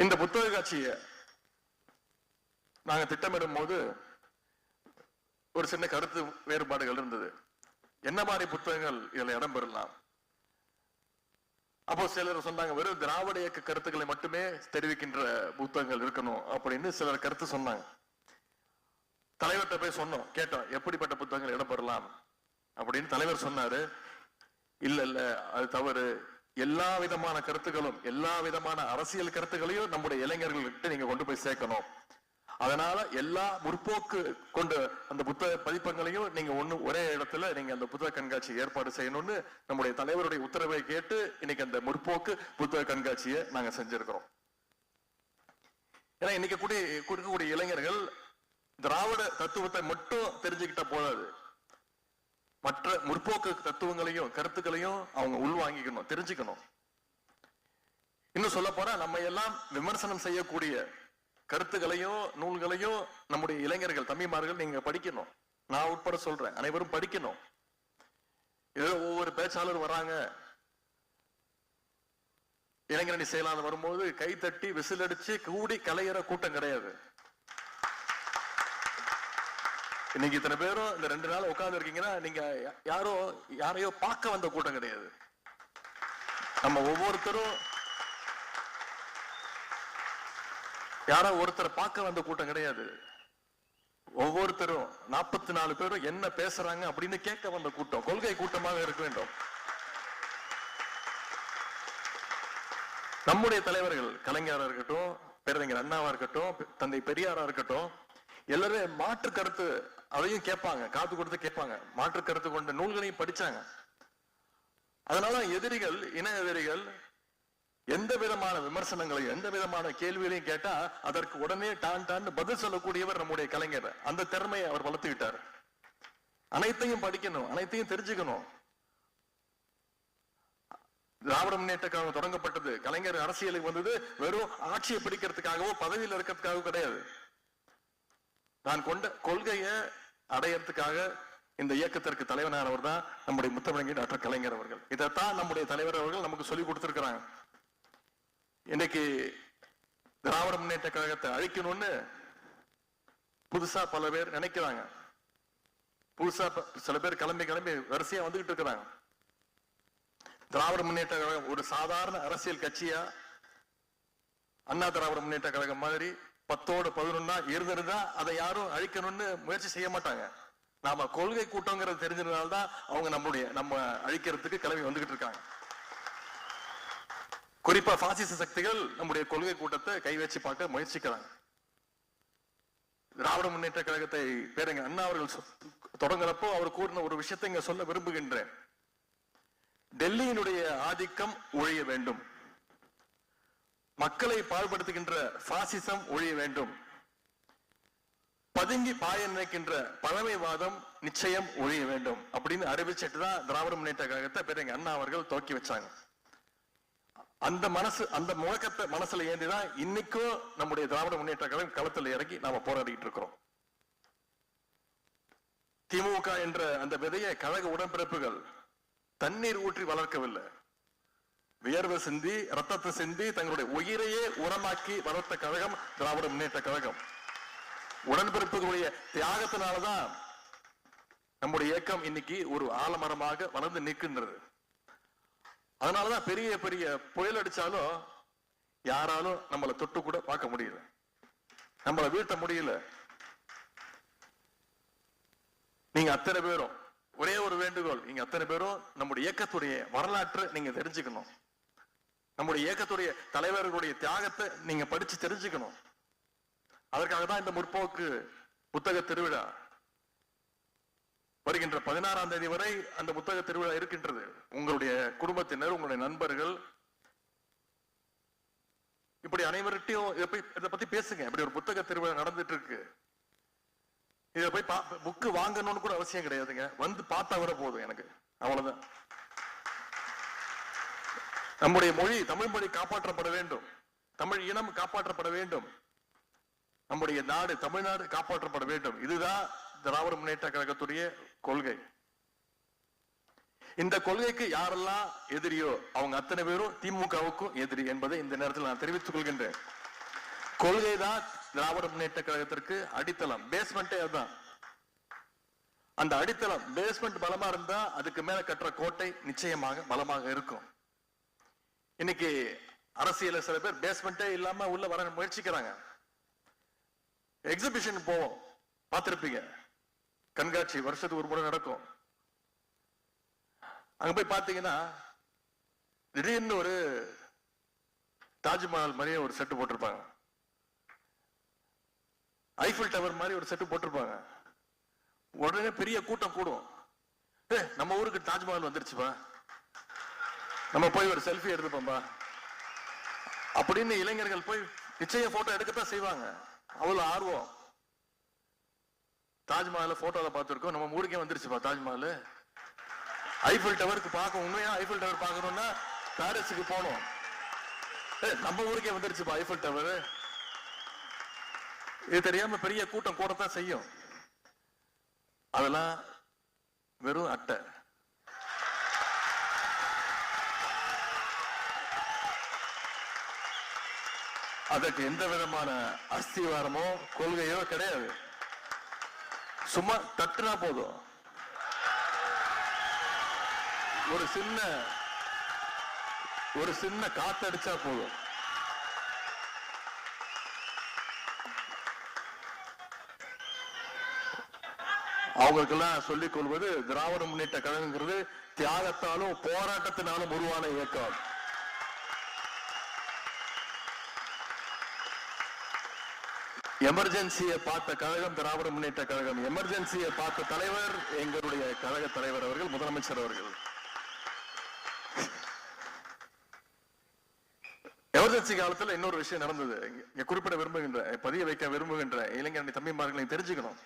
இந்த புத்தக காட்சியை நாங்க திட்டமிடும் போது ஒரு சின்ன கருத்து வேறுபாடுகள் இருந்தது. என்ன மாதிரி புத்தகங்கள் இதுல இடம்பெறலாம்? அப்போ சிலர் சொன்னாங்க, வெறும் திராவிட இயக்க கருத்துக்களை மட்டுமே தெரிவிக்கின்ற புத்தகங்கள் இருக்கணும் அப்படின்னு சிலர் கருத்து சொன்னாங்க. தலைவர்கிட்ட போய் சொன்னோம், கேட்டோம் எப்படிப்பட்ட புத்தகங்கள் இடம்பெறலாம் அப்படின்னு. தலைவர் சொன்னாரு, இல்ல இல்ல அது தவறு, எல்லா விதமான கருத்துக்களும் எல்லா விதமான அரசியல் கருத்துக்களையும் நம்முடைய இளைஞர்கள்கிட்ட நீங்க கொண்டு போய் சேர்க்கணும். அதனால எல்லா முற்போக்கு கொண்ட அந்த புத்தக பதிப்பங்களையும் நீங்க ஒரே இடத்துல நீங்க அந்த புத்தக கண்காட்சி ஏற்பாடு செய்யணும்னு நம்முடைய தலைவருடைய உத்தரவை கேட்டு இன்னைக்கு அந்த முற்போக்கு புத்தக கண்காட்சியை நாங்க செஞ்சிருக்கிறோம். ஏன்னா இன்னைக்கு கொடுக்கக்கூடிய இளைஞர்கள் திராவிட தத்துவத்தை மட்டும் தெரிஞ்சுக்கிட்ட போதாது, மற்ற முற்போக்கு தத்துவங்களையும் கருத்துக்களையும் அவங்க உள்வாங்கிக்கணும், தெரிஞ்சுக்கணும். இன்னும் சொல்ல போனா நம்ம எல்லாம் விமர்சனம் செய்யக்கூடிய கருத்துக்களையும் நூல்களையும் நம்முடைய இளைஞர்கள் தம்பிமார்கள் நீங்க படிக்கணும். நான் உட்பட சொல்றேன், அனைவரும் படிக்கணும். ஏதோ ஒவ்வொரு பேச்சாளர் வராங்க, இளைஞரணி செயலாளர் வரும்போது கை தட்டி விசில் அடிச்சு கூடி கலையிற கூட்டம் கிடையாது. இன்னைக்கு இத்தனை பேரும் இந்த 2 நாள் உட்கார்ந்து இருக்கீங்கன்னா நீங்க யாரையோ பார்க்க வந்த கூட்டம் கிடையாது. நம்ம ஒவ்வொருத்தரும் யாரோ ஒருத்தரை பார்க்க வந்த கூட்டம் கிடையாது. ஒவ்வொருத்தரும் 44 பேரும் என்ன பேசுறாங்க அப்படின்னு கேட்க வந்த கூட்டம், கொள்கை கூட்டமாக இருக்க வேண்டும். நம்முடைய தலைவர்கள் கலைஞரா இருக்கட்டும், பேரறிஞர் அண்ணாவா இருக்கட்டும், தந்தை பெரியாரா இருக்கட்டும், எல்லாருமே மாற்று கருத்து அதையும் கேட்பாங்க, காது கொடுத்து கேட்பாங்க. மாற்று கருத்து கொண்ட நூல்களையும் படிச்சாங்க. அதனால எதிரிகள், இன எதிரிகள் எந்த விதமான விமர்சனங்களையும் எந்த விதமான கேள்விகளையும் கேட்டா அதற்கு உடனே டான் பதில் சொல்லக்கூடியவர் நம்முடைய கலைஞர். அந்த திறமையை அவர் வளர்த்துக்கிட்டார். அனைத்தையும் படிக்கணும், அனைத்தையும் தெரிஞ்சுக்கணும். திராவிட முன்னேற்ற கழகம் தொடங்கப்பட்டது, கலைஞர் அரசியலுக்கு வந்தது வெறும் ஆட்சியை பிடிக்கிறதுக்காகவோ பதவியில் இருக்கிறதுக்காகவோ கிடையாது. நான் கொண்ட கொள்கையை அடையறதுக்காக இந்த இயக்கத்திற்கு தலைவனானவர் தான் நம்முடைய முத்தமிழர் டாக்டர் கலைஞர் அவர்கள். இதைத்தான் நம்முடைய தலைவர் அவர்கள் நமக்கு சொல்லி கொடுத்திருக்கிறாங்க. இன்னைக்கு திராவிட முன்னேற்ற கழகத்தை அழிக்கணும்னு புதுசா பல பேர் நினைக்கிறாங்க. புதுசா சில பேர் கிளம்பி வரிசையா வந்துகிட்டு இருக்கிறாங்க. திராவிட முன்னேற்ற கழகம் ஒரு சாதாரண அரசியல் கட்சியா அண்ணா திராவிட முன்னேற்ற கழகம் மாதிரி 10ஓடு 11 இருந்திருந்தா அதை யாரும் அழிக்கணும்னு முயற்சி செய்ய மாட்டாங்க. நாம கொள்கை கூட்டங்கிறது தெரிஞ்சதுனால்தான் அவங்க நம்ம அழிக்கிறதுக்கு கிளம்பி வந்துகிட்டு இருக்காங்க. குறிப்பா பாசிச சக்திகள் நம்முடைய கொள்கை கூட்டத்தை கை வச்சு பார்க்க முயற்சிக்கிறாங்க. திராவிட முன்னேற்ற கழகத்தை பேரறிஞர் அண்ணா அவர்கள் தொடங்குறப்போ அவர் கூறின ஒரு விஷயத்தை இங்க சொல்ல விரும்புகின்றேன். டெல்லியினுடைய ஆதிக்கம் ஒழிய வேண்டும், மக்களை பாழ்படுத்துகின்ற பாசிசம் ஒழிய வேண்டும், பதுங்கி பாய நினைக்கின்ற பழமைவாதம் நிச்சயம் ஒழிய வேண்டும் அப்படின்னு அறிவிச்சிட்டு தான் திராவிட முன்னேற்ற கழகத்தை பேரறிஞர் அண்ணா அவர்கள் துவக்கி வச்சாங்க. அந்த முழக்கத்தை மனசுல ஏந்திதான் இன்னைக்கும் நம்முடைய திராவிட முன்னேற்ற கழகம் களத்தில் இறங்கி நாம போராடிட்டு இருக்கிறோம். திமுக என்ற அந்த விதையை கழக உடன்பிறப்புகள் தண்ணீர் ஊற்றி வளர்க்கவில்லை, வியர்வை சிந்தி ரத்தத்தை சிந்தி தங்களுடைய உயிரையே உரமாக்கி வளர்த்த கழகம் திராவிட முன்னேற்ற கழகம். உடன்பிறப்புகளுடைய தியாகத்தினாலதான் நம்முடைய இயக்கம் இன்னைக்கு ஒரு ஆலமரமாக வளர்ந்து நிற்கின்றது. அதனாலதான் பெரிய பெரிய புயல் அடிச்சாலும் யாராலும் நம்மளை தொட்டு கூட பார்க்க முடியல, நம்மளை வீழ்த்த முடியல. நீங்க அத்தனை பேரும் ஒரே ஒரு வேண்டுகோள், நீங்க அத்தனை பேரும் நம்முடைய இயக்கத்துடைய வரலாற்றை நீங்க தெரிஞ்சுக்கணும், நம்முடைய இயக்கத்துடைய தலைவர்களுடைய தியாகத்தை நீங்க படிச்சு தெரிஞ்சுக்கணும். அதற்காக தான் இந்த முற்போக்கு புத்தக திருவிழா வருகின்ற 16ஆம் தேதி வரை அந்த புத்தக திருவிழா இருக்கின்றது. உங்களுடைய குடும்பத்தினர், உங்களுடைய நண்பர்கள், இப்படி அனைவர்கிட்டையும் இதை பத்தி பேசுங்க. இப்படி ஒரு புத்தக திருவிழா நடந்துட்டு இருக்கு, இதை போய் புக்கு வாங்கணும்னு கூட அவசியம் கிடையாதுங்க, வந்து பார்த்தா வர போதும் எனக்கு, அவ்வளவுதான். நம்முடைய மொழி, தமிழ் மொழி காப்பாற்றப்பட வேண்டும், தமிழ் இனம் காப்பாற்றப்பட வேண்டும், நம்முடைய நாடு தமிழ்நாடு காப்பாற்றப்பட வேண்டும். இதுதான் திராவிட முன்னேற்ற கழகத்துடைய கொள்கை. இந்த கொள்கைக்கு யாரெல்லாம் எதிரியோ அவங்க அத்தனை பேரும் திமுகவுக்கும் எதிரி என்பதை இந்த நேரத்தில் நான் தெரிவித்துக் கொள்கின்றேன். கொள்கை தான் திராவிட முன்னேற்ற கழகத்திற்கு அடித்தளம், பேஸ்மெண்டே அதுதான். அந்த அடித்தளம் பேஸ்மெண்ட் பலமா இருந்தா அதுக்கு மேல கட்டுற கோட்டை நிச்சயமாக பலமாக இருக்கும். இன்னைக்கு அரசியல சில பேர் பேஸ்மெண்டே இல்லாம உள்ள வர முயற்சிக்கிறாங்க. எக்ஸிபிஷன் போவோம், பார்த்திருப்பீங்க, கண்காட்சி வருஷத்துக்கு ஒரு முறை நடக்கும். அங்க போய் பாத்தீங்கன்னா திடீர்னு ஒரு தாஜ்மஹால் மாதிரியே ஒரு செட்டு போட்டிருப்பாங்க, ஐஃபில் டவர் மாதிரி ஒரு செட்டு போட்டிருப்பாங்க. உடனே பெரிய கூட்டம் கூடும். நம்ம ஊருக்கு தாஜ்மஹால் வந்துருச்சுப்பா, நம்ம போய் ஒரு செல்ஃபி எடுத்துப்போம்பா அப்படின்னு இளைஞர்கள் போய் நிச்சயம் போட்டோ எடுக்கத்தான் செய்வாங்க. அவ்வளவு ஆர்வம். தாஜ்மஹால் போட்டோல பார்த்திருக்கோம், நம்ம ஊருக்கே வந்துருச்சுப்பா தாஜ்மஹால். ஐஃபில் டவருக்கு பார்க்க, உண்மையா ஐஃபில் டவர் பார்க்கணும்னா பாரிஸுக்கு போனோம், நம்ம ஊருக்கே வந்துருச்சுப்பா ஐஃபில் டவர். இது தெரியாம பெரிய கூட்டம் கூடத்தான் செய்யும். அதெல்லாம் வெறும் அட்டை. அதற்கு எந்த விதமான அஸ்திவாரமோ கொள்கையோ கிடையாது. சும்மா தட்டுனா போதும், ஒரு சின்ன காத்தடிச்சா போதும். அவங்களுக்கெல்லாம் சொல்லிக் கொள்வது, திராவிட முன்னேற்ற கழகங்கிறது தியாகத்தாலும் போராட்டத்தினாலும் உருவான இயக்கம். எமர்ஜென்சியை பார்த்த கழகம் திராவிட முன்னேற்ற கழகம். எமர்ஜென்சியை பார்த்த தலைவர் எங்களுடைய கழக தலைவர் அவர்கள், முதலமைச்சர் அவர்கள். எமர்ஜென்சி காலத்துல இன்னொரு விஷயம் நடந்தது, இங்க குறிப்பிட விரும்புகின்ற, பதிய வைக்க விரும்புகின்ற இளைஞரணி தம்பிமார்களை தெரிஞ்சுக்கணும்.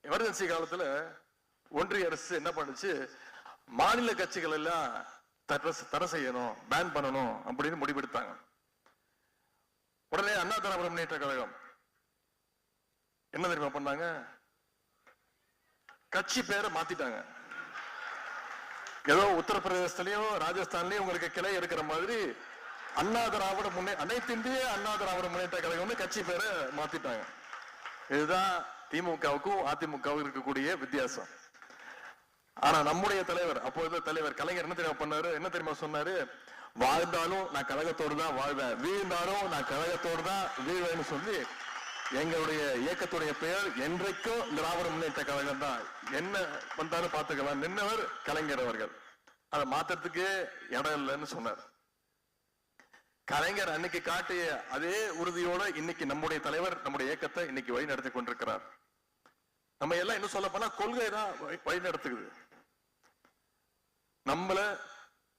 எமர்ஜென்சி காலத்துல ஒன்றிய அரசு என்ன பண்ணுச்சு, மாநில கட்சிகள் எல்லாம் தடை செய்யணும், பேன் பண்ணணும் அப்படின்னு முடிவெடுத்தாங்க. உடனே அண்ணா திராவிட முன்னேற்ற கழகம் என்ன தெரியுமா பண்ணாங்க, கட்சி பேரை மாத்திட்டாங்க. ஏதோ உத்தரப்பிரதேசத்திலயும் ராஜஸ்தான்லயும் உங்களுக்கு கிளை இருக்கிற மாதிரி அண்ணா திராவிட அனைத்து இந்திய அண்ணா திராவிட முன்னேற்ற கழகம் கட்சி பேரை மாத்திட்டாங்க. இதுதான் திமுகவுக்கும் அதிமுகவுக்கும் இருக்கக்கூடிய வித்தியாசம். ஆனா நம்முடைய தலைவர், அப்போது தலைவர் கலைஞர் என்ன தெரியுமா பண்ணாரு, என்ன தெரியுமா சொன்னாரு, வாழ்ந்தாலும் நான் கழகத்தோடு தான் வாழ்வேன், வீழ்ந்தாலும் நான் கழகத்தோடு தான் வீழ்வேன்னு சொல்லி எங்களுடைய இயக்கத்துடைய பெயர் என்றைக்கும் திராவிட முன்னேற்ற கழகம் தான், என்ன வந்தாலும் பார்த்துக்கலாம் நின்னவர் கலைஞர் அவர்கள். அதை மாத்துறதுக்கு இடம் இல்லைன்னு சொன்னார். கலைஞர் அன்னைக்கு காட்டிய அதே உறுதியோட இன்னைக்கு நம்முடைய தலைவர் நம்முடைய இயக்கத்தை இன்னைக்கு வழி நடத்தி கொண்டிருக்கிறார். நம்ம எல்லாம் இன்னும் சொல்ல போனா கொள்கை தான் வழி நடத்துக்குது, நம்மள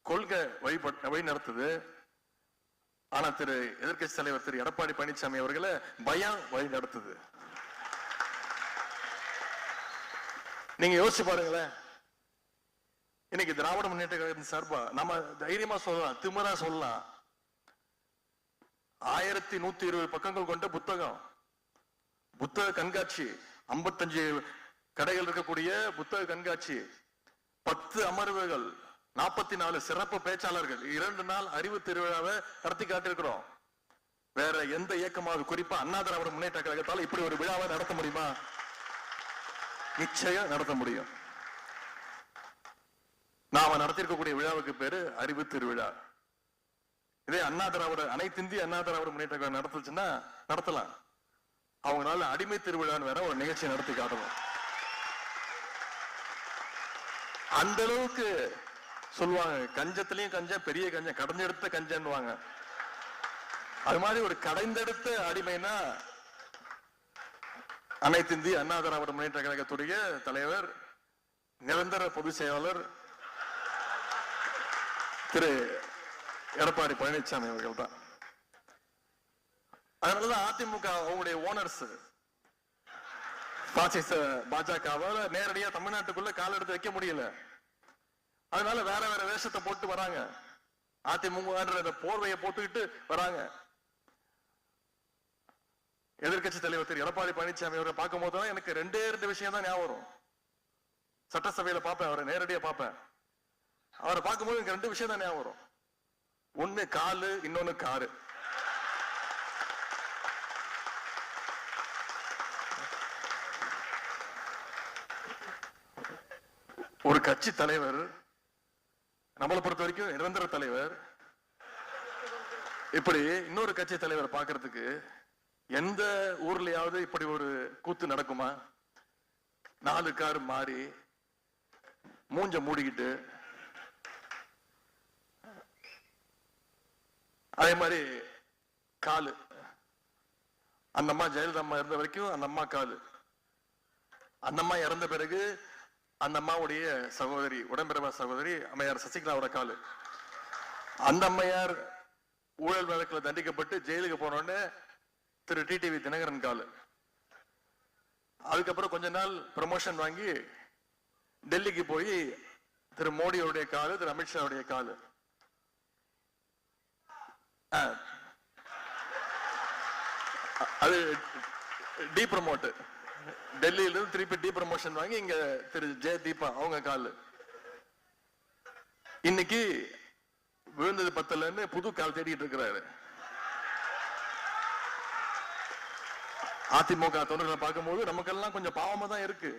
கொள்கை வழி நடத்துது. ஆனா எதிர்க்கட்சி தலைவர் திரு எடப்பாடி பழனிசாமி அவர்களை பயம் வழி நடத்துது. நீங்க யோசிச்சு பாருங்களேன், இன்னைக்கு திராவிட முன்னேற்ற கழகத்தின் சார்பா நம்ம தைரியமா சொல்லலாம், திமிரா சொல்லலாம், 1120 பக்கங்கள் கொண்ட புத்தகம், புத்தக கண்காட்சி, 55 கடைகள் இருக்கக்கூடிய புத்தக கண்காட்சி, 10 அமர்வுகள், 44 சிறப்பு பேச்சாளர்கள், 2 நாள் அறிவு திருவிழாவை நடத்தி காட்டிருக்கிறோம். வேற எந்த இயக்கமாவது, குறிப்பா அண்ணா திராவிட முன்னேற்ற கழகத்தால் இப்படி ஒரு விழாவை நடத்த முடியுமா? நிச்சயம் நடத்த முடியும். நாம நடத்திருக்கக்கூடிய விழாவுக்கு பேரு அறிவு திருவிழா. இதே அண்ணா திராவிட அனைத்து இந்திய அண்ணா திராவிட முன்னேற்ற கழகம் நடத்துச்சுன்னா நடத்தலாம். அவங்களால அடிமை திருவிழான்னு வேற ஒரு நிகழ்ச்சி நடத்தி காட்டணும். அந்த அளவுக்கு சொல்லுவாங்க, கஞ்சத்திலையும் கஞ்சம், பெரிய கஞ்சம், கடைஞ்செடுத்த கஞ்சன்னுவாங்க. அது மாதிரி ஒரு கடைந்தெடுத்த அடிமைனா அனைத்து இந்திய அண்ணா திராவிட முன்னேற்ற கழகத்துடைய தலைவர், நிரந்தர பொதுச் செயலாளர் திரு எடப்பாடி பழனிசாமி அவர்கள் தான். அதனாலதான் அதிமுக அவங்களுடைய ஓனர்ஸ் பாஜகவால நேரடியா தமிழ்நாட்டுக்குள்ள கால எடுத்து வைக்க முடியல. அதனால வேற வேற வேஷத்தை போட்டு வராங்க, அதிமுக போர்வையை போட்டுக்கிட்டு வராங்க. எதிர்கட்சி தலைவர் திரு எடப்பாடி பழனிசாமி அவரை பார்க்கும் போதுதான் எனக்கு 2 விஷயம் தான் ஞாபகம் வரும். சட்டசபையில பார்ப்பேன், அவரை நேரடியா பார்ப்பேன். அவரை பார்க்கும்போது எனக்கு 2 விஷயம் தான் ஞாபகம் வரும். ஒண்ணு காலு, இன்னொன்னு காரு. ஒரு கட்சி தலைவர், நம்மளை பொறுத்த வரைக்கும் நிரந்தர தலைவர், இப்படி இன்னொரு கட்சி தலைவர் பாக்குறதுக்கு எந்த ஊர்லயாவது இப்படி ஒரு கூத்து நடக்குமா? 4 கார் மாறி மூஞ்ச மூடிக்கிட்டு, அதே மாதிரி காலு, அந்த அம்மா ஜெயலலிதா அம்மா இருந்த வரைக்கும் அந்த அம்மா காலு, அந்த அம்மா இறந்த பிறகு அந்த அம்மாவுடைய சகோதரி, உடன்பிறவா சகோதரி அம்மையார் சசிகலாவோட காலு, அந்த அம்மையார் ஊழல் வழக்கில் தண்டிக்கப்பட்டு ஜெயிலுக்கு போனோடனே திரு டிடிவி தினகரன் காலு, அதுக்கப்புறம் கொஞ்ச நாள் ப்ரமோஷன் வாங்கி டெல்லிக்கு போய் திரு மோடியோடைய காலு, திரு அமித்ஷாவுடைய காலு. அது டி ப்ரமோட், டெல்லியில இருந்து திருப்பி டி ப்ரமோஷன் வாங்கி இங்க திரு ஜெயதீபா அவங்க காலு. இன்னைக்கு விழுந்தது பத்தலன்னு புது கால் தேடிட்டு இருக்கிறாரு. அதிமுக தொண்டர்களை பார்க்கும்போது நமக்கெல்லாம் கொஞ்சம் பாவமா தான் இருக்கு.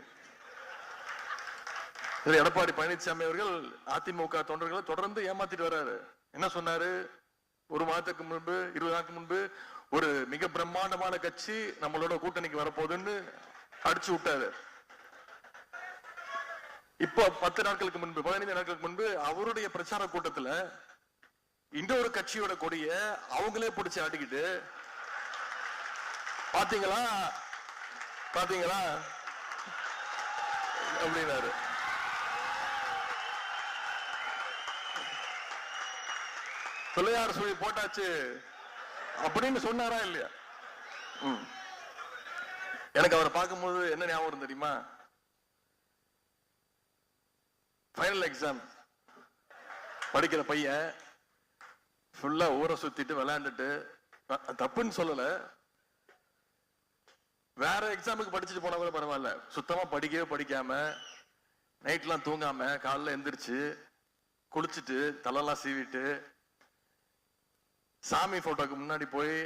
எடப்பாடி பழனிசாமி அவர்கள் அதிமுக தொண்டர்களை தொடர்ந்து ஏமாத்திட்டு வர்றாரு. என்ன சொன்னாரு? 1 மாதத்துக்கு முன்பு, 20 நாட்களுக்கு முன்பு ஒரு மிக பிரம்மாண்டமான கட்சி நம்மளோட கூட்டணிக்கு வரப்போகுதுன்னு அடிச்சு விட்டாரு. இப்போ 10 நாட்களுக்கு முன்பு, 15 நாட்களுக்கு முன்பு அவருடைய பிரச்சார கூட்டத்துல இன்னொரு கட்சியோட கொடிய அவங்களே பிடிச்சு ஆட்டிக்கிட்டு, பாத்தீங்களா பாத்தீங்களா அப்படின்னாரு. பிள்ளையார் சொல்லி போட்டாச்சு அப்படின்னு சொன்னாரா இல்லையா? எனக்கு அவரை பார்க்கும்போது என்ன ஞாபகம் தெரியுமா? ஃபைனல் எக்ஸாம் படிக்கிற பையன் ஃபுல்லா ஊரை சுத்திட்டு விளையாண்டுட்டு, தப்புன்னு சொல்லல, வேற எக்ஸாமுக்கு படிச்சுட்டு போனா கூட பரவாயில்ல, சுத்தமா படிக்கவே படிக்காம நைட்லாம் தூங்காம காலைல எந்திரிச்சு குளிச்சுட்டு தலைலாம் சீவிட்டு சாமி போட்டோக்கு முன்னாடி போய்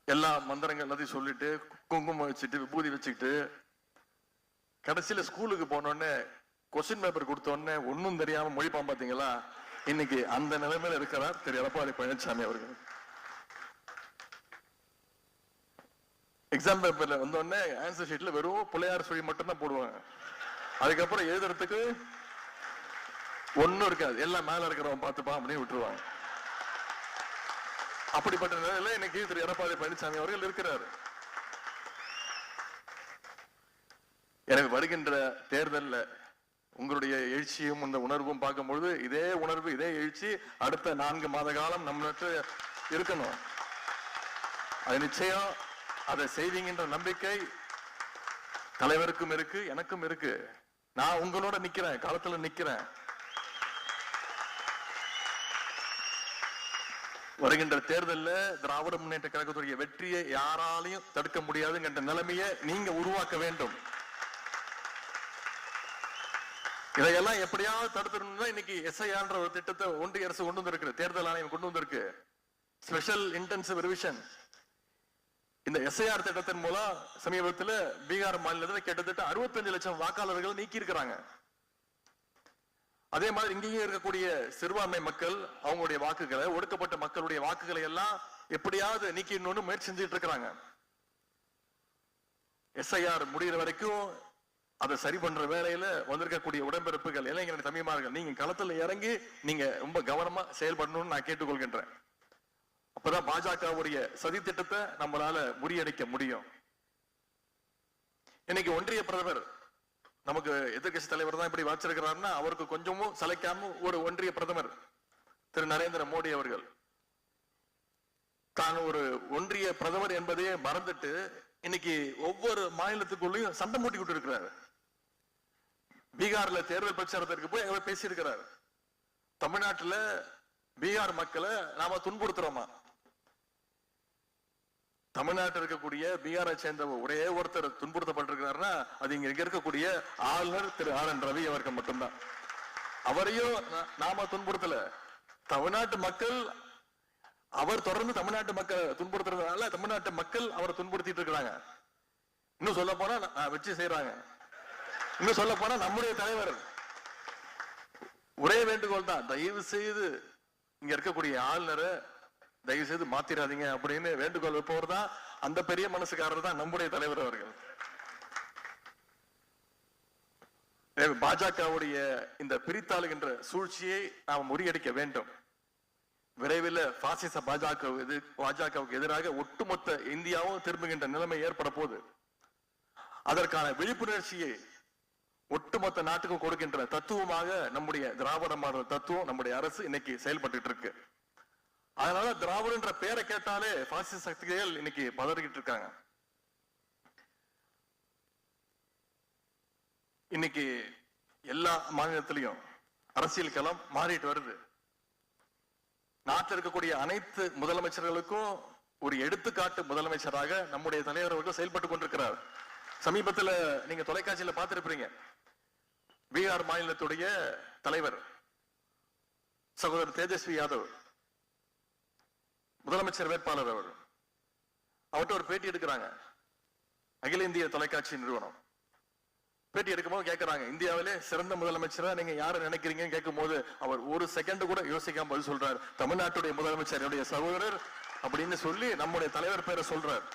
எல்லா மந்திரங்கள் எல்லாத்தையும் சொல்லிட்டு குங்குமம் வச்சுட்டு விபூதி வச்சுக்கிட்டு கடைசியில ஸ்கூலுக்கு போனோடனே கொஸ்டின் பேப்பர் கொடுத்தோடனே ஒன்னும் தெரியாம மொழிப்பான். பாத்தீங்களா? இன்னைக்கு அந்த நிலைமையில இருக்கிறார் திரு எடப்பாடி பழனிசாமி அவர்கள். எக்ஸாம் பேப்பர்ல வந்தோடனே ஆன்சர் ஷீட்ல வெறும் பிள்ளையார் சொல்லி மட்டும் தான் போடுவாங்க. அதுக்கப்புறம் எழுதுறதுக்கு ஒன்னும் இருக்காது, எல்லாம் மேல இருக்கிறவன் பார்த்துப்பா அப்படின்னு விட்டுருவாங்க. அப்படிப்பட்ட நிலையில இன்னைக்கு திரு எடப்பாடி பழனிசாமி அவர்கள் இருக்கிறார். எனக்கு வருகின்ற தேர்தல்ல உங்களுடைய எழுச்சியும் இந்த உணர்வும் பார்க்கும்பொழுது இதே உணர்வு, இதே எழுச்சி அடுத்த 4 மாத காலம் நம்மளுக்கு இருக்கணும். அது நிச்சயம் அதை செய்வீங்கன்ற நம்பிக்கை தலைவருக்கும் இருக்கு, எனக்கும் இருக்கு. நான் உங்களோட நிக்கிறேன், காலத்துல நிக்கிறேன். வருகின்ற தேர்தலில் திராவிட முன்னேற்ற கழகத்துடைய வெற்றியை யாராலையும் தடுக்க முடியாதுங்கிற நிலைமையை நீங்க உருவாக்க வேண்டும். இதையெல்லாம் எப்படியாவது தடுத்துடணும்னா இன்னைக்கு எஸ்ஐஆர்ன்ற ஒரு திட்டத்தை ஒன்றிய அரசு கொண்டு வந்திருக்கு, தேர்தல் ஆணையம் கொண்டு வந்திருக்கு, ஸ்பெஷல் இன்டென்சிவ் ரிவிஷன். இந்த எஸ்ஐஆர் திட்டத்தின் மூலம் சமீபத்தில் பீகார் மாநிலத்தில் கிட்டத்தட்ட 65 லட்சம் வாக்காளர்கள் நீக்கி இருக்கிறாங்க. அதே மாதிரி இங்கேயும் இருக்கக்கூடிய சிறுபான்மை மக்கள் அவங்களுடைய வாக்குகளை, ஒடுக்கப்பட்ட மக்களுடைய வாக்குகளை எல்லாம் எப்படியாவது நீக்கணும்னு முயற்சி செஞ்சுட்டு இருக்கிறாங்க. எஸ்ஐஆர் முடிகிற வரைக்கும் அதை சரி பண்ற வேலையில வந்திருக்கக்கூடிய உடன்பிறப்புகள், இளைஞர்கள், தம்பிமார்கள், நீங்க களத்துல இறங்கி நீங்க ரொம்ப கவனமா செயல்படணும்னு நான் கேட்டுக்கொள்கின்றேன். அப்பதான் பாஜகவுடைய சதி திட்டத்தை நம்மளால முறியடிக்க முடியும். இன்னைக்கு ஒன்றிய பிரதமர், நமக்கு எதிர்கட்சி தலைவர் தான் இப்படி வாச்சிருக்கிறாருன்னா அவருக்கு கொஞ்சமும் சளைக்காம ஒரு ஒன்றிய பிரதமர் திரு நரேந்திர மோடி அவர்கள் தான் ஒரு ஒன்றிய பிரதமர் என்பதையே மறந்துட்டு இன்னைக்கு ஒவ்வொரு மாநிலத்துக்குள்ளேயும் சண்டை மூட்டிக்கிட்டு இருக்கிறாரு. பீகார்ல தேர்தல் பிரச்சாரத்திற்கு போய் அவர் பேசியிருக்கிறார். தமிழ்நாட்டுல பீகார் மக்களை நாம துன்புறுத்துறோமா? தமிழ்நாட்டில் இருக்கக்கூடிய பீகாரை சேர்ந்த ஒரே ஒருத்தர் துன்புறுத்தப்பட்டிருக்கிறாருன்னா அது இங்க இருக்கக்கூடிய ஆளுநர் திரு RN ரவி அவர்கள் மட்டும்தான். அவரையும் நாம துன்புறுத்தல. தமிழ்நாட்டு மக்கள், அவர் தொடர்ந்து தமிழ்நாட்டு மக்கள் துன்புறுத்துறதுனால தமிழ்நாட்டு மக்கள் அவரை துன்புறுத்திட்டு இருக்கிறாங்க. இன்னும் சொல்ல போனா வச்சு செய்யறாங்க. இன்னும் சொல்ல போனா நம்முடைய தலைவர் ஒரே வேண்டுகோள் தான், தயவு செய்து இங்க இருக்கக்கூடிய ஆளுநரை தயவு செய்து மாத்திராதீங்க அப்படின்னு வேண்டுகோள் வைப்பவர் தான், அந்த பெரிய மனசுக்காரர் தான் நம்முடைய தலைவர் அவர்கள். பாஜகவுடைய இந்த பிரித்தாளுகின்ற சூழ்ச்சியை நாம் முறியடிக்க வேண்டும். விரைவில் பாசிச பாஜகவுக்கு எதிராக ஒட்டுமொத்த இந்தியாவும் திரும்புகின்ற நிலைமை ஏற்பட போகுது. அதற்கான விழிப்புணர்ச்சியை ஒட்டுமொத்த நாட்டுக்கும் கொடுக்கின்ற தத்துவமாக நம்முடைய திராவிட மாடல் தத்துவம் நம்முடைய அரசு இன்னைக்கு செயல்பட்டு இருக்கு. அதனால திராவிடன்ற பேரை கேட்டாலே பாசிச சக்திகள் இன்னைக்கு பதறிக்கிட்டு இருக்காங்க. இன்னைக்கு எல்லா மாநிலத்திலையும் அரசியல் களம் மாறிட்டு வருது. நாட்டில் இருக்கக்கூடிய அனைத்து முதலமைச்சர்களுக்கும் ஒரு எடுத்துக்காட்டு முதலமைச்சராக நம்முடைய தலைவர் அவர்கள் செயல்பட்டு கொண்டிருக்கிறார். சமீபத்தில் நீங்க தொலைக்காட்சியில பார்த்திருப்பீங்க, பீகார் மாநிலத்துடைய தலைவர் சகோதரர் தேஜஸ்வி யாதவ் முதலமைச்சர் வேட்பாளர், அவர்கிட்ட ஒரு பேட்டி எடுக்கிறாங்க. அகில இந்திய தொலைக்காட்சி நிறுவனம் பேட்டி எடுக்கும்போது கேட்கிறாங்க, இந்தியாவிலே சிறந்த முதலமைச்சரா நீங்க யாரை நினைக்கிறீங்கன்னு கேட்கும் போது அவர் ஒரு செகண்ட் கூட யோசிக்காம பதில் சொல்றார், தமிழ்நாட்டுடைய முதலமைச்சர் என்னுடைய சகோதரர் அப்படின்னு சொல்லி நம்முடைய தலைவர் பேரை சொல்றார்.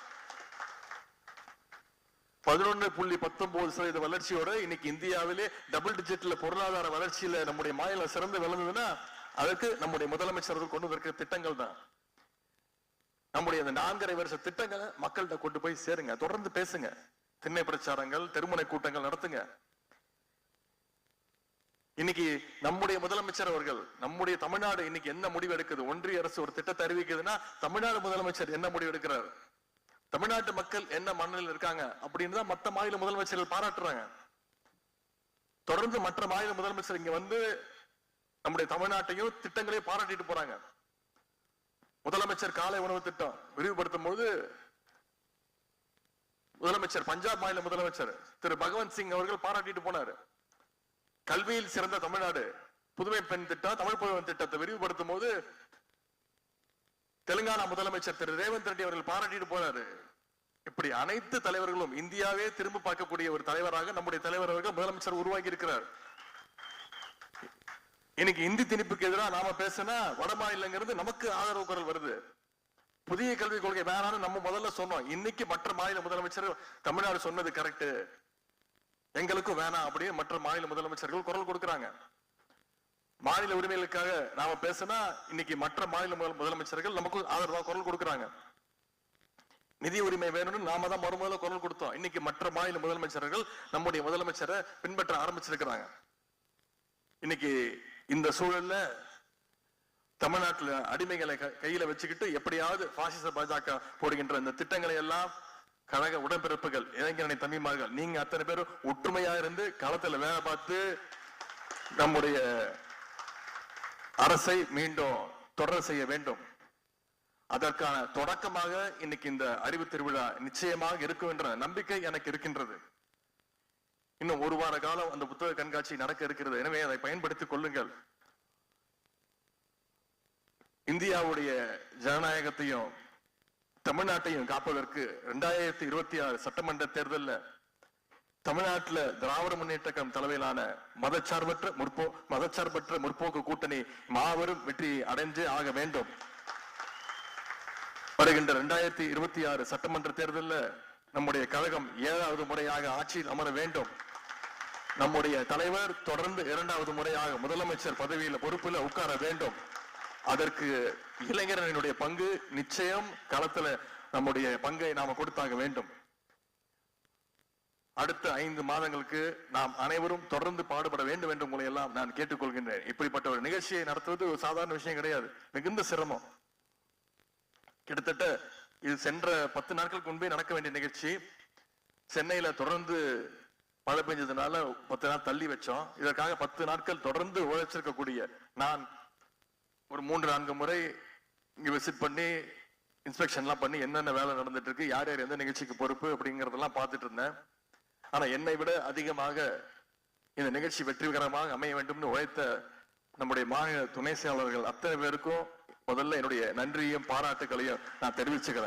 11.19% வளர்ச்சியோட இன்னைக்கு இந்தியாவிலே டபுள் டிஜிட்ல பொருளாதார வளர்ச்சியில நம்முடைய மாநிலம் சிறந்து விளங்குதுன்னா அதற்கு நம்முடைய முதலமைச்சர்கள் கொண்டு வந்திருக்கிற திட்டங்கள் தான். நம்முடைய இந்த 4.5 வருஷ திட்டங்களை மக்கள்கிட்ட கொண்டு போய் சேருங்க, தொடர்ந்து பேசுங்க, திண்ணை பிரச்சாரங்கள், தெருமுனை கூட்டங்கள் நடத்துங்க. இன்னைக்கு நம்முடைய முதலமைச்சர் அவர்கள், நம்முடைய தமிழ்நாடு இன்னைக்கு என்ன முடிவு எடுக்குது, ஒன்றிய அரசு ஒரு திட்டத்தை அறிவிக்குதுன்னா தமிழ்நாடு முதலமைச்சர் என்ன முடிவு எடுக்கிறார், தமிழ்நாட்டு மக்கள் என்ன மனநிலையில் இருக்காங்க அப்படின்னு தான் மற்ற மாநில முதலமைச்சர்கள் பாராட்டுறாங்க. தொடர்ந்து மற்ற மாநில முதலமைச்சர் இங்க வந்து நம்முடைய தமிழ்நாட்டையும் திட்டங்களையும் பாராட்டிட்டு போறாங்க. முதலமைச்சர் காலை உணவு திட்டம் விரிவுபடுத்தும் போது முதலமைச்சர், பஞ்சாப் மாநில முதலமைச்சர் திரு பகவந்த் சிங் அவர்கள் பாராட்டிட்டு போனாரு. கல்வியில் சிறந்த தமிழ்நாடு புதுமை பெண் திட்டம், தமிழ் புதுமை திட்டத்தை விரிவுபடுத்தும் போது தெலுங்கானா முதலமைச்சர் திரு ரேவந்த் ரெட்டி அவர்கள் பாராட்டிட்டு போனாரு. இப்படி அனைத்து தலைவர்களும் இந்தியாவே திரும்ப பார்க்கக்கூடிய ஒரு தலைவராக நம்முடைய தலைவர் அவர்கள் முதலமைச்சர் உருவாக்கி இருக்கிறார். இன்னைக்கு இந்தி திணிப்புக்கு எதிராக நாம பேசினா வட மாநிலங்கிறது நமக்கு ஆதரவு குரல் வருது. புதிய கல்விக் கொள்கை வேணாம்னு நம்ம முதல்ல சொன்னோம். இன்னைக்கு மற்ற மாநில முதலமைச்சர் தமிழ்நாடு சொன்னது கரெக்ட், எங்களுக்கும் வேணாம் அப்படின்னு மற்ற மாநில முதலமைச்சர்கள் குரல் கொடுக்கிறாங்க. மாநில உரிமைகளுக்காக நாம பேசினா இன்னைக்கு மற்ற மாநில முதலமைச்சர்கள் நமக்கு ஆதரவாக குரல் கொடுக்கிறாங்க. நிதி உரிமை வேணும்னு நாம தான் மறுமுதல குரல் கொடுத்தோம். இன்னைக்கு மற்ற மாநில முதலமைச்சர்கள் நம்முடைய முதலமைச்சரை பின்பற்ற ஆரம்பிச்சிருக்கிறாங்க. இன்னைக்கு இந்த சூழல்ல தமிழ்நாட்டில் அடிமைகளை கையில வச்சுக்கிட்டு எப்படியாவது பாசிச பாஜக போடுகின்ற இந்த திட்டங்களை எல்லாம் கழக உடன்பிறப்புகள், இளைஞரணி தம்பிமார்கள், நீங்க அத்தனை பேரும் ஒற்றுமையா இருந்து களத்துல வேலை பார்த்து நம்முடைய அரசை மீண்டும் தொடர செய்ய வேண்டும். அதற்கான தொடக்கமாக இன்னைக்கு இந்த அறிவு திருவிழா நிச்சயமாக இருக்கும் என்ற நம்பிக்கை எனக்கு இருக்கின்றது. இன்னும் ஒரு வார காலம் அந்த புத்தக கண்காட்சி நடக்க இருக்கிறது. எனவே அதை பயன்படுத்திக் கொள்ளுங்கள். இந்தியாவுடைய ஜனநாயகத்தையும் தமிழ்நாட்டையும் காப்பதற்கு 2026 சட்டமன்ற தேர்தலில் தமிழ்நாட்டில் திராவிட முன்னேற்ற கழகம் தலைமையிலான மதச்சார்பற்ற முற்போக்கு கூட்டணி மாபெரும் வெற்றி அடைஞ்சே ஆக வேண்டும். வருகின்ற 2026 சட்டமன்ற தேர்தலில் நம்முடைய கழகம் 7வது முறையாக ஆட்சியில் அமர வேண்டும். நம்முடைய தலைவர் தொடர்ந்து 2வது முறையாக முதலமைச்சர் பதவியில் பொறுப்பில் உட்கார வேண்டும். அதற்கு இளைஞரனுடைய பங்கு நிச்சயம், களத்துல நம்முடைய பங்கை நாம கொடுத்தாக வேண்டும். அடுத்த 5 மாதங்களுக்கு நாம் அனைவரும் தொடர்ந்து பாடுபட வேண்டும் என்று உங்களை எல்லாம் நான் கேட்டுக்கொள்கின்றேன். இப்படிப்பட்ட ஒரு நிகழ்ச்சியை நடத்துவது ஒரு சாதாரண விஷயம் கிடையாது, மிகுந்த சிரமம். கிட்டத்தட்ட இது சென்ற 10 நாட்களுக்கு முன்பே நடக்க வேண்டிய நிகழ்ச்சி. சென்னையில தொடர்ந்து மழை பெஞ்சதுனால 10 நாள் தள்ளி வச்சோம். இதற்காக 10 நாட்கள் தொடர்ந்து உழைச்சிருக்கக்கூடிய நான் ஒரு 3-4 முறை இங்க விசிட் பண்ணி இன்ஸ்பெக்ஷன்லாம் பண்ணி என்னென்ன வேலை நடந்துட்டு இருக்கு, யார் யார் எந்த நிகழ்ச்சிக்கு பொறுப்பு அப்படிங்கறதெல்லாம் பார்த்துட்டு இருந்தேன். ஆனா என்னை விட அதிகமாக இந்த நிகழ்ச்சி வெற்றிகரமாக அமைய வேண்டும்னு உழைத்த நம்முடைய மாநில துணை செயலாளர்கள் அத்தனை பேருக்கும் முதல்ல என்னுடைய நன்றியும் பாராட்டுகளையும் நான் தெரிவிச்சுக்கிறேன்.